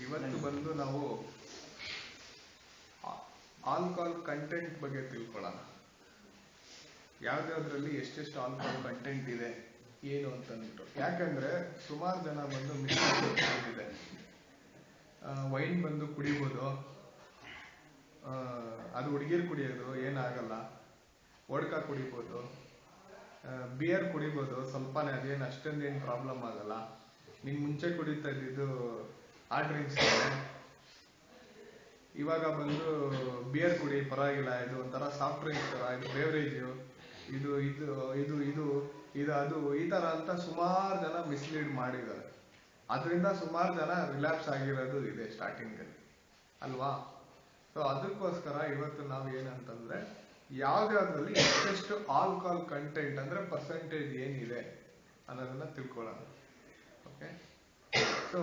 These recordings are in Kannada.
ಇವತ್ತು ಬಂದು ನಾವು ಆಲ್ಕೋಹಾಲ್ ಕಂಟೆಂಟ್ ಬಗ್ಗೆ ತಿಳ್ಕೊಳ್ಳೋಣ. ಯಾವ್ದಾದ್ರಲ್ಲಿ ಎಷ್ಟೆಷ್ಟು ಆಲ್ಕೋಹಾಲ್ ಕಂಟೆಂಟ್ ಇದೆ ಏನು ಅಂತಂದ್ಬಿಟ್ಟು. ಯಾಕಂದ್ರೆ ಸುಮಾರು ಜನ ಬಂದು ಮಿಸ್ಟೇಕ್. ವೈನ್ ಬಂದು ಕುಡಿಬೋದು, ಅದು ಹುಡುಗಿರು ಕುಡಿಯೋದು ಏನಾಗಲ್ಲ. ವೋಡ್ಕಾ ಕುಡಿಬೋದು, ಬಿಯರ್ ಕುಡಿಬೋದು ಸ್ವಲ್ಪನೇ, ಅದೇನು ಅಷ್ಟೊಂದೇನು ಪ್ರಾಬ್ಲಮ್ ಆಗಲ್ಲ. ನೀನ್ ಮುಂಚೆ ಕುಡಿತಾ ಇದ್ದಿದ್ದು ಆ ಡ್ರಿಂಕ್ಸ್, ಇವಾಗ ಬಂದು ಬಿಯರ್ ಕುಡಿ ಪರವಾಗಿಲ್ಲ, ಇದು ಒಂಥರ ಸಾಫ್ಟ್ ಡ್ರಿಂಕ್ಸ್ ತರ, ಇದು ಬೇವರೇಜು, ಇದು ಇದು ಇದು ಇದು ಇದು ಅದು ಈ ತರ ಅಂತ ಸುಮಾರು ಜನ ಮಿಸ್ಲೀಡ್ ಮಾಡಿದ್ದಾರೆ. ಅದರಿಂದ ಸುಮಾರು ಜನ ರಿಲ್ಯಾಪ್ಸ್ ಆಗಿರೋದು ಇದೆ ಸ್ಟಾರ್ಟಿಂಗ್ ಅಲ್ಲಿ ಅಲ್ವಾ. ಸೊ ಅದಕ್ಕೋಸ್ಕರ ಇವತ್ತು ನಾವು ಏನಂತಂದ್ರೆ ಯಾವ್ದಾದ್ರಲ್ಲಿ ಎಷ್ಟೆಷ್ಟು ಆಲ್ಕೋಹಾಲ್ ಕಂಟೆಂಟ್ ಅಂದ್ರೆ ಪರ್ಸೆಂಟೇಜ್ ಏನಿದೆ ಅನ್ನೋದನ್ನ ತಿಳ್ಕೊಳ್ಳೋಣ. ಓಕೆ, ಸೊ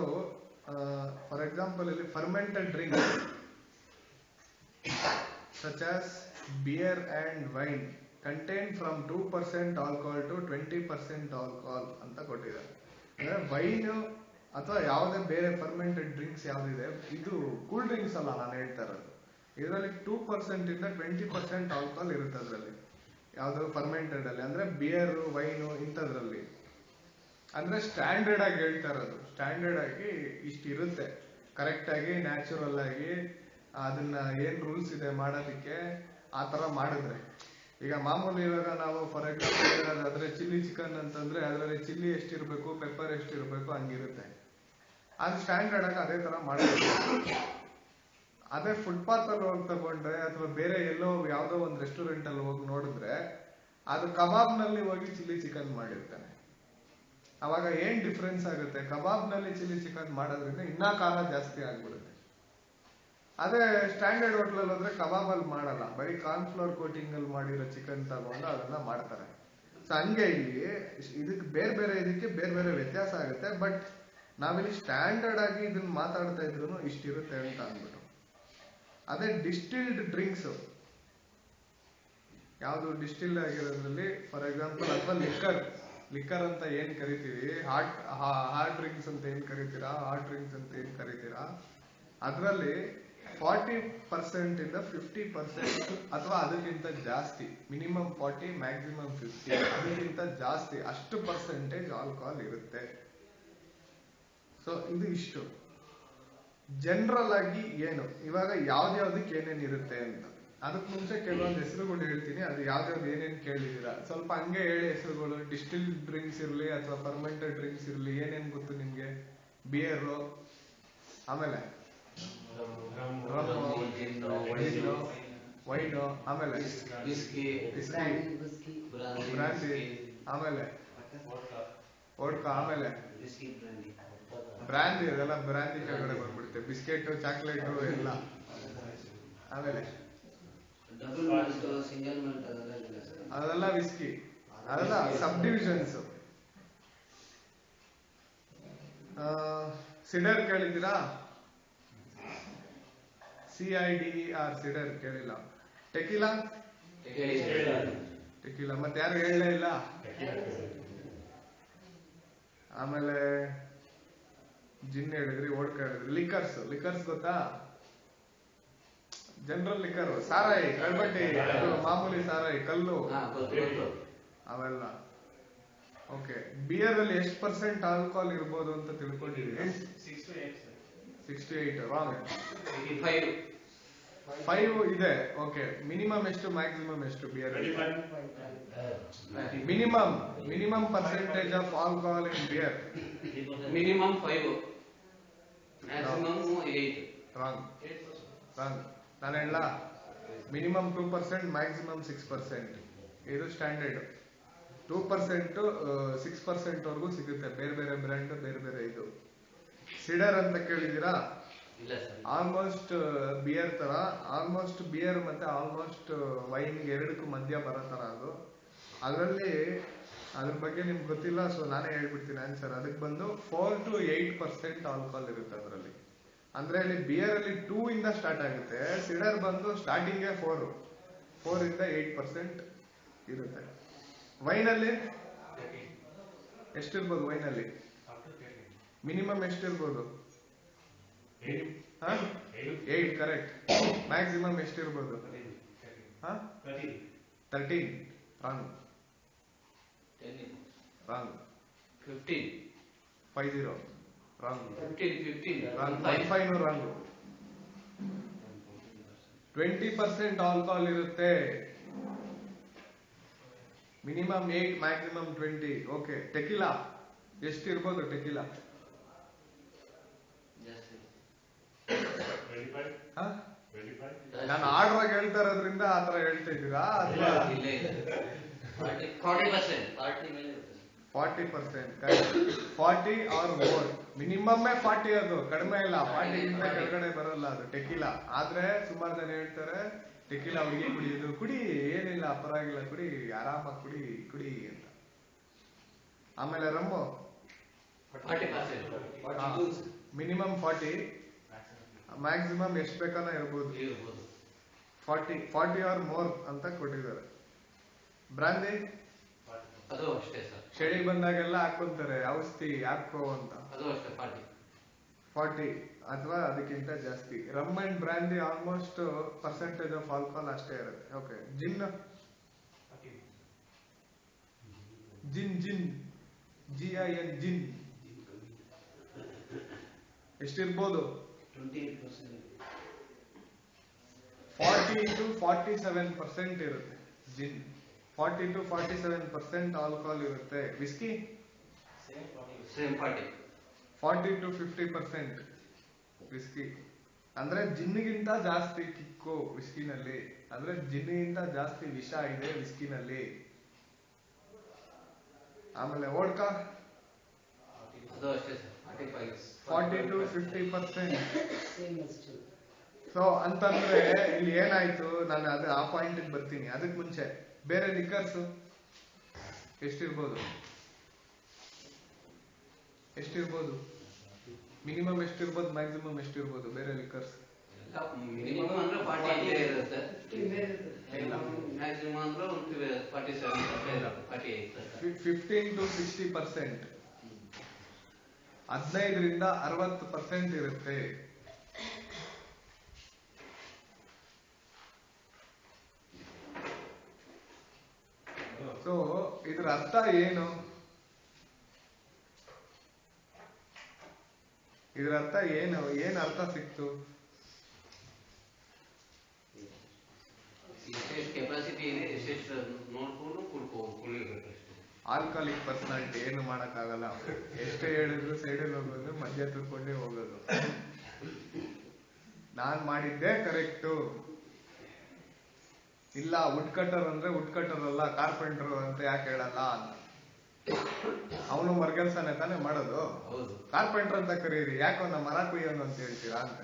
ಫಾರ್ ಎಕ್ಸಾಂಪಲ್ ಇಲ್ಲಿ fermented drink such as beer and wine contain from 2% alcohol to 20% alcohol ಅಂತ ಕೊಟ್ಟಿದ್ದಾರೆ. ಅಂದ್ರೆ ವೈನ್ ಅಥವಾ ಯಾವುದೇ ಬೇರೆ ಫರ್ಮೆಂಟೆಡ್ ಡ್ರಿಂಕ್ಸ್ ಯಾವ್ದಿದೆ, ಇದು ಕೂಲ್ ಡ್ರಿಂಕ್ಸ್ ಅಲ್ಲ ನಾನು ಹೇಳ್ತಾ ಇರೋದು. ಇದರಲ್ಲಿ 2% ಇಂದ 20% ಆಲ್ಕೋಹಾಲ್ ಇರುತ್ತೆ ಅದರಲ್ಲಿ, ಯಾವ್ದು ಫರ್ಮೆಂಟೆಡ್ ಅಲ್ಲಿ. ಅಂದ್ರೆ ಬಿಯರ್, ವೈನು ಇಂಥದ್ರಲ್ಲಿ. ಅಂದ್ರೆ ಸ್ಟ್ಯಾಂಡರ್ಡ್ ಆಗಿ ಹೇಳ್ತಾ ಇರೋದು, ಸ್ಟ್ಯಾಂಡರ್ಡ್ ಆಗಿ ಇಷ್ಟ ಇರುತ್ತೆ ಕರೆಕ್ಟ್ ಆಗಿ, ನ್ಯಾಚುರಲ್ ಆಗಿ ಅದನ್ನ ಏನ್ ರೂಲ್ಸ್ ಇದೆ ಮಾಡೋದಿಕ್ಕೆ ಆ ತರ ಮಾಡಿದ್ರೆ. ಈಗ ಮಾಮೂಲಿ ಇವಾಗ ನಾವು ಫಾರ್ ಎಕ್ಸಾಂಪಲ್ ಹೇಳೋದಾದ್ರೆ ಚಿಲ್ಲಿ ಚಿಕನ್ ಅಂತಂದ್ರೆ ಅದರಲ್ಲಿ ಚಿಲ್ಲಿ ಎಷ್ಟಿರ್ಬೇಕು, ಪೆಪ್ಪರ್ ಎಷ್ಟಿರ್ಬೇಕು ಹಂಗಿರುತ್ತೆ. ಅದು ಸ್ಟ್ಯಾಂಡರ್ಡ್ ಆಗಿ ಅದೇ ತರ ಮಾಡಬೇಕು. ಅದೇ ಫುಟ್ಪಾತ್ ಅಲ್ಲಿ ಹೋಗಿ ತಗೊಂಡ್ರೆ ಅಥವಾ ಬೇರೆ ಎಲ್ಲೋ ಯಾವ್ದೋ ಒಂದು ರೆಸ್ಟೋರೆಂಟ್ ಅಲ್ಲಿ ಹೋಗಿ ನೋಡಿದ್ರೆ ಅದು ಕಬಾಬ್ ನಲ್ಲಿ ಹೋಗಿ ಚಿಲ್ಲಿ ಚಿಕನ್ ಮಾಡಿರ್ತಾನೆ. ಅವಾಗ ಏನ್ ಡಿಫ್ರೆನ್ಸ್ ಆಗುತ್ತೆ, ಕಬಾಬ್ ನಲ್ಲಿ ಚಿಲ್ಲಿ ಚಿಕನ್ ಮಾಡೋದ್ರಿಂದ ಇನ್ನೂ ಖಾರ ಜಾಸ್ತಿ ಆಗ್ಬಿಡುತ್ತೆ. ಅದೇ ಸ್ಟ್ಯಾಂಡರ್ಡ್ ಹೋಟ್ಲಲ್ಲಿ ಹೋದ್ರೆ ಕಬಾಬ್ ಅಲ್ಲಿ ಮಾಡಲ್ಲ, ಬರೀ ಕಾರ್ನ್ಫ್ಲವರ್ ಕೋಟಿಂಗ್ ಅಲ್ಲಿ ಮಾಡಿರೋ ಚಿಕನ್ ತಗೊಂಡು ಅದನ್ನ ಮಾಡ್ತಾರೆ. ಸೊ ಹಂಗೆ ಇಲ್ಲಿ ಇದಕ್ಕೆ ಬೇರೆ ಬೇರೆ ಇದಕ್ಕೆ ಬೇರೆ ಬೇರೆ ವ್ಯತ್ಯಾಸ ಆಗುತ್ತೆ. ಬಟ್ ನಾವಿಲ್ಲಿ ಸ್ಟ್ಯಾಂಡರ್ಡ್ ಆಗಿ ಇದನ್ನ ಮಾತಾಡ್ತಾ ಇದ್ರು ಇಷ್ಟಿರುತ್ತೆ ಅಂತ ಅಂದ್ಬಿಟ್ಟು. ಅದೇ ಡಿಸ್ಟಿಲ್ಡ್ ಡ್ರಿಂಕ್ಸ್, ಯಾವುದು ಡಿಸ್ಟಿಲ್ಡ್ ಆಗಿರೋದ್ರಲ್ಲಿ ಫಾರ್ ಎಕ್ಸಾಂಪಲ್ ಅಥವಾ ಲಿಕ್ಕರ್ ಅಂತ ಏನ್ ಕರಿತೀವಿ, ಹಾರ್ಡ್ ಡ್ರಿಂಕ್ಸ್ ಅಂತ ಏನ್ ಕರಿತೀರಾ, ಹಾಟ್ ಡ್ರಿಂಕ್ಸ್ ಅಂತ ಏನ್ ಕರಿತೀರಾ, ಅದರಲ್ಲಿ 40% ಇಂದ 50% ಅಥವಾ ಅದಕ್ಕಿಂತ ಜಾಸ್ತಿ, ಮಿನಿಮಮ್ 40 ಮ್ಯಾಕ್ಸಿಮಮ್ 50, ಅದಕ್ಕಿಂತ ಜಾಸ್ತಿ ಅಷ್ಟು ಪರ್ಸೆಂಟೇಜ್ ಆಲ್ಕೋಹಾಲ್ ಇರುತ್ತೆ. ಸೊ ಇದು ಇಷ್ಟು ಜನರಲ್ ಆಗಿ ಏನು, ಇವಾಗ ಯಾವ್ದ್ಯಾವ್ದಕ್ಕೆ ಏನೇನ್ ಇರುತ್ತೆ ಅಂತ. ಅದಕ್ ಮುಂಚೆ ಕೆಲವೊಂದು ಹೆಸರುಗಳು ಹೇಳ್ತೀನಿ, ಅದು ಯಾವ್ದಾವ್ದು ಏನೇನ್ ಕೇಳಿದೀರಾ ಸ್ವಲ್ಪ ಹಂಗೆ ಹೇಳಿ ಹೆಸರುಗಳು. ಡಿಸ್ಟಿಲ್ ಡ್ರಿಂಕ್ಸ್ ಇರ್ಲಿ ಅಥವಾ ಫರ್ಮೆಂಟೆಡ್ ಡ್ರಿಂಕ್ಸ್ ಇರ್ಲಿ, ಏನೇನ್ ಗೊತ್ತು ನಿಮ್ಗೆ? ಬಿಯರು, ಆಮೇಲೆ ವೈನು, ಆಮೇಲೆ ಬ್ರಾಂಡಿ, ಆಮೇಲೆ ವೋಡ್ಕಾ, ಆಮೇಲೆ ಬ್ರಾಂಡಿ, ಅದೆಲ್ಲ ಬ್ರಾಂಡಿ ಕೆಳಗಡೆ ಬಂದ್ಬಿಡುತ್ತೆ. ಬಿಸ್ಕೆಟ್, ಚಾಕ್ಲೇಟ್ ಎಲ್ಲ. ಆಮೇಲೆ ಅದೆಲ್ಲ ವಿಸ್ಕಿ, ಅದೆಲ್ಲ ಸಬ್ ಡಿವಿಷನ್ಸ್. ಸಿಡರ್ ಕೇಳಿದ್ದೀರಾ? CIDER, ಸಿಡರ್ ಕೇಳಿಲ್ಲ. ಟೆಕಿಲಾ ಮತ್ತೆ ಯಾರು ಹೇಳಲೇ ಇಲ್ಲ. ಆಮೇಲೆ ಜಿನ್ ಹೇಳಿದ್ರಿ, ವೋಡ್ಕಾ ಹೇಳಿದ್ರಿ. ಲಿಕ್ಕರ್ಸ್ ಗೊತ್ತಾ? ಜನರಲ್ ಲಿಕ್ಕರ್, ಸಾರಾಯಿ, ಕಳ್ಬಟ್ಟಿ, ಮಾಮೂಲಿ ಸಾರಾಯಿ, ಕಲ್ಲು, ಅವೆಲ್ಲ. ಓಕೆ, ಬಿಯರ್ ಅಲ್ಲಿ ಎಷ್ಟು ಪರ್ಸೆಂಟ್ ಆಲ್ಕೋಹಾಲ್ ಇರ್ಬೋದು ಅಂತ ತಿಳ್ಕೊಂಡಿದ್ದೀವಿ? 6 to 8. ರಾಂಗ್. 5 ಇದೆ. ಓಕೆ, ಮಿನಿಮಮ್ ಎಷ್ಟು, ಮ್ಯಾಕ್ಸಿಮಮ್ ಎಷ್ಟು beer? Minimum percentage of alcohol in beer minimum 5, maximum 8. Wrong. ನಾನು ಹೇಳ, ಮಿನಿಮಮ್ 2%, ಮ್ಯಾಕ್ಸಿಮಮ್ 6%. ಇದು ಸ್ಟ್ಯಾಂಡರ್ಡ್. 2% 6% ವರೆಗೂ ಸಿಗುತ್ತೆ, ಬೇರೆ ಬೇರೆ ಬ್ರ್ಯಾಂಡ್, ಬೇರೆ ಬೇರೆ ಇದು. ಸಿಡರ್ ಅಂತ ಕೇಳಿದೀರಾ? ಆಲ್ಮೋಸ್ಟ್ ಬಿಯರ್ ತರ, ಆಲ್ಮೋಸ್ಟ್ ಬಿಯರ್ ಮತ್ತೆ ಆಲ್ಮೋಸ್ಟ್ ವೈನ್ಗೆ ಎರಡಕ್ಕೂ ಮಧ್ಯ ಬರೋ ತರ ಅದು. ಅದರಲ್ಲಿ ಅದ್ರ ಬಗ್ಗೆ ನಿಮ್ಗೆ ಗೊತ್ತಿಲ್ಲ, ಸೊ ನಾನೇ ಹೇಳ್ಬಿಡ್ತೀನಿ ಆನ್ಸರ್. ಅದಕ್ಕೆ ಬಂದು 4 to 8% ಆಲ್ಕೋಹಾಲ್ ಇರುತ್ತೆ ಅದರಲ್ಲಿ. ಅಂದ್ರೆ ಇಲ್ಲಿ ಬಿಯರ್ ಅಲ್ಲಿ 2 ಇಂದ ಸ್ಟಾರ್ಟ್ ಆಗುತ್ತೆ, ಸಿಡರ್ ಬಂದು ಸ್ಟಾರ್ಟಿಂಗೇ 4 ಇಂದ 8% ಇರುತ್ತೆ. ವೈನಲ್ಲಿ ಎಷ್ಟಿರ್ಬೋದು? ವೈನಲ್ಲಿ ಮಿನಿಮಮ್ ಎಷ್ಟಿರ್ಬೋದು? 8 ಕರೆಕ್ಟ್. ಮ್ಯಾಕ್ಸಿಮಮ್ ಎಷ್ಟಿರ್ಬೋದು? 13 wrong. 15 50 wrong. 15 wrong. 15 wrong. 20% alcohol ಇರುತ್ತೆ. Minimum 8, maximum 20. ಓಕೆ, ಟೆಕಿಲಾ ಎಷ್ಟಿರ್ಬೋದು? ಟೆಕಿಲಾ ನಾನು ಆರ್ಡರ್ ಆಗಿ ಹೇಳ್ತಾ ಇರೋದ್ರಿಂದ ಆತರ ಹೇಳ್ತಾ ಇದ್ದೀರಾ ಅಥವಾ 40%? 40 ಆರ್ ಮೋರ್. ಮಿನಿಮಮ್ 40, ಅದು ಕಡಿಮೆ ಇಲ್ಲ. 40 ಗಿಂತ ಕೆಳಗಡೆ ಬರಲ್ಲ ಅದು ಟೆಕಿಲಾ. ಆದ್ರೆ ಸುಮಾರು ಜನ ಹೇಳ್ತಾರೆ ಟೆಕಿಲಾ ಹುಡುಗಿ ಕುಡಿಯೋದು, ಕುಡಿ ಏನಿಲ್ಲ ಪರವಾಗಿಲ್ಲ, ಕುಡಿ ಆರಾಮಾಗಿ ಕುಡಿ ಕುಡಿ ಅಂತ. ಆಮೇಲೆ ರಮ್ಮು 40%. ಮಿನಿಮಮ್ 40, ಮ್ಯಾಕ್ಸಿಮಮ್ ಎಷ್ಟು ಬೇಕಾನ ಇರ್ಬೋದು. 40 ಆರ್ ಮೋರ್ ಅಂತ ಕೊಟ್ಟಿದ್ದಾರೆ. ಬ್ರಾಂದಿ ಅದು ಅಷ್ಟೇ ಸರ್. ಚಳಿ ಬಂದಾಗೆಲ್ಲ ಹಾಕೊಂತಾರೆ ಔಷಧಿ ಹಾಕೋ ಅಂತ. ಅದು ಅಷ್ಟೇ 40 ಅಥವಾ ಅದಕ್ಕಿಂತ ಜಾಸ್ತಿ. Rum and brandy almost percentage of alcohol ಅಷ್ಟೇ ಇರುತ್ತೆ. Okay, gin gin gin GIN gin ಎಷ್ಟಿರ್ಬೋದು? 40 to 47% ಇರುತ್ತೆ ಜಿನ್. 40 to 47% ಆಲ್ಕೋಹಾಲ್ ಇರುತ್ತೆ. Whisky same 40 to 50% whisky. ಅಂದ್ರೆ ಜಿನ್ನಿಗಿಂತ ಜಾಸ್ತಿ ಕಿಕ್ಕು ವಿಸ್ಕಿನಲ್ಲಿ. ಅಂದ್ರೆ ಜಿನ್ನಿಗಿಂತ ಜಾಸ್ತಿ ವಿಷ ಇದೆ ವಿಸ್ಕಿನಲ್ಲಿ. ಆಮೇಲೆ ವೋಡ್ಕಾ ಅದು ಅಷ್ಟೇ ಸರ್. 40 to 50%. ಸೊ ಅಂತಂದ್ರೆ ಇಲ್ಲಿ ಏನಾಯ್ತು, ನಾನು ಅದು ಆ ಪಾಯಿಂಟ್ ಬರ್ತೀನಿ. ಅದಕ್ಕೆ ಮುಂಚೆ ಬೇರೆ ಲಿಕ್ಕರ್ಸ್ ಎಷ್ಟಿರ್ಬೋದು? ಮಿನಿಮಮ್ ಎಷ್ಟಿರ್ಬೋದು, ಮ್ಯಾಕ್ಸಿಮಮ್ ಎಷ್ಟಿರ್ಬೋದು ಬೇರೆ ಲಿಕ್ಕರ್ಸ್? ಮಿನಿಮಮ್ ಅಂದ್ರೆ 40 ಇರುತ್ತೆ, ಮ್ಯಾಕ್ಸಿಮಮ್ ಅಂದ್ರೆ 47 48. 15 to 60%. 15ರಿಂದ 60% ಇರುತ್ತೆ. ಸೊ ಇದ್ರ ಅರ್ಥ ಏನು? ಏನ್ ಅರ್ಥ ಸಿಕ್ತು? ಕೆಪಾಸಿಟಿ ಇದೆ, ಎಷ್ಟೆಷ್ಟು ನೋಡ್ಕೊಂಡು ಕುಡಿಬೇಕಷ್ಟೇ. ಆಲ್ಕಾಲಿಕ್ ಪರ್ಸನಾಲಿಟಿ ಏನು ಮಾಡಕ್ಕಾಗಲ್ಲ. ಎಷ್ಟೇ ಹೇಳಿದ್ರು ಸೈಡಲ್ಲಿ ಹೋಗೋದು, ಮಧ್ಯ ತುರ್ಕೊಂಡೇ ಹೋಗೋದು. ನಾನ್ ಮಾಡಿದ್ದೆ ಕರೆಕ್ಟು, ಇಲ್ಲ ವುಡ್ ಕಟರ್ ಅಂದ್ರೆ ವುಡ್ ಕಟರ್ ಅಲ್ಲ ಕಾರ್ಪೆಂಟರ್ ಅಂತ ಯಾಕೆ ಹೇಳಲ್ಲ ಅಂತ. ಅವನು ಮರ್ಗೆಲ್ಸನೆ ತಾನೇ ಮಾಡೋದು, ಕಾರ್ಪೆಂಟರ್ ಅಂತ ಕರೀರಿ, ಯಾಕೋ ನಮ್ಮ ಮರ ಕುಯ್ಯೋನು ಅಂತ ಹೇಳ್ತೀರಾ ಅಂತ.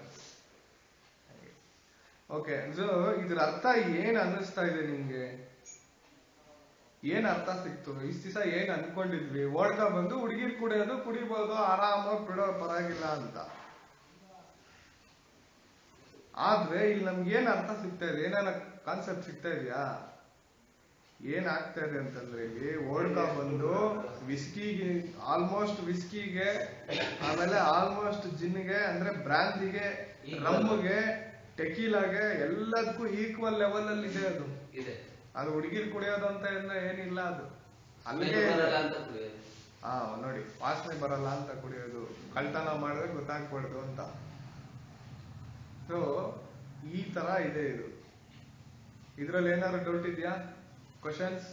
ಓಕೆ, ಸೊ ಇದ್ರ ಅರ್ಥ ಏನ್ ಅನ್ನಿಸ್ತಾ ಇದೆ ನಿಮ್ಗೆ? ಏನ್ ಅರ್ಥ ಸಿಕ್ತು? ಇಷ್ಟ ದಿವಸ ಏನ್ ಅನ್ಕೊಂಡಿದ್ವಿ, ಓಡ್ಕ ಬಂದು ಹುಡುಗಿರ್ ಕುಡಿಯೋದು, ಕುಡಿಬಹುದು ಆರಾಮಾಗಿ ಬಿಡೋ ಪರವಾಗಿಲ್ಲ ಅಂತ. ಆದ್ರೆ ಇಲ್ಲಿ ನಮ್ಗೆ ಏನ್ ಅರ್ಥ ಸಿಗ್ತಾ ಇದೆ, ಏನಾರ ಕಾನ್ಸೆಪ್ಟ್ ಸಿಗ್ತಾ ಇದೆಯಾ? ಏನ್ ಆಗ್ತಾ ಇದೆ ಅಂತಂದ್ರೆ ಇಲ್ಲಿ ಓಡ್ಕ ಬಂದು ವಿಸ್ಕಿಗೆ, ಆಲ್ಮೋಸ್ಟ್ ವಿಸ್ಕಿಗೆ, ಆಮೇಲೆ ಆಲ್ಮೋಸ್ಟ್ ಜಿನ್ಗೆ ಅಂದ್ರೆ ಬ್ರಾಂದಿಗೆ, ರಮ್ಗೆ, ಟೆಕೀಲಾಗೆ ಎಲ್ಲದಕ್ಕೂ ಈಕ್ವಲ್ ಲೆವೆಲ್ ಅಲ್ಲಿ ಇದೆ ಅದು. ಅದು ಹುಡುಗಿರ್ ಕುಡಿಯೋದು ಅಂತ ಏನಿಲ್ಲ, ಅದು ಅಲ್ಲಿಗೆ ನೋಡಿ ವಾಸನೆ ಬರಲ್ಲ ಅಂತ ಕುಡಿಯೋದು, ಕಳ್ತನ ಮಾಡಿದ್ರೆ ಗೊತ್ತಾಗ್ಬಾರ್ದು ಅಂತ. ಸೊ ಈ ತರ ಇದೆ ಇದು. ಇದ್ರಲ್ಲಿ ಏನಾದ್ರು ಡೌಟ್ ಇದೆಯಾ? ಕ್ವಶನ್ಸ್?